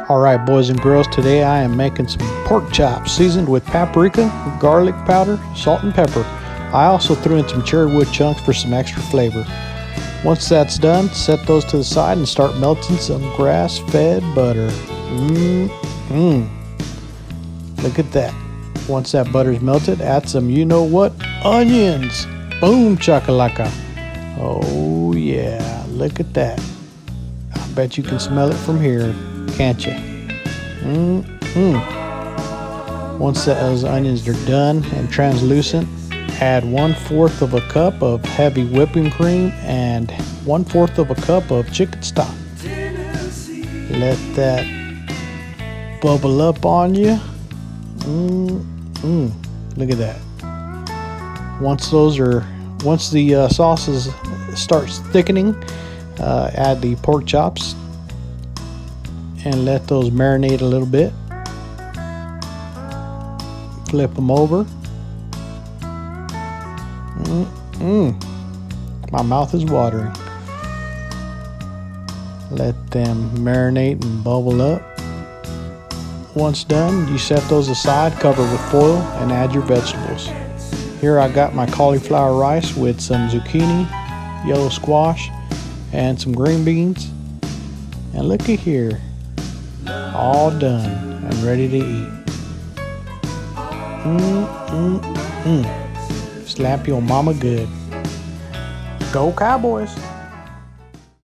Alright boys and girls, today I am making some pork chops seasoned with paprika, garlic powder, salt and pepper. I also threw in some cherry wood chunks for some extra flavor. Once that's done, set those to the side and start melting some grass-fed butter. Look at that. Once that butter's melted, add some you-know-what onions. Boom chakalaka. Oh yeah, look at that. I bet you can smell it from here, can't you? Once those onions are done and translucent, add 1/4 of a cup of heavy whipping cream and 1/4 of a cup of chicken stock. Let that bubble up on you. Look at that. Once the sauces starts thickening, add the pork chops and let those marinate a little bit. Flip them over. My mouth is watering. Let them marinate and bubble up. Once done, you set those aside, cover with foil, and add your vegetables. Here I got my cauliflower rice with some zucchini, yellow squash, and some green beans. And look at here, all done and ready to eat. Slap your mama good. Go Cowboys!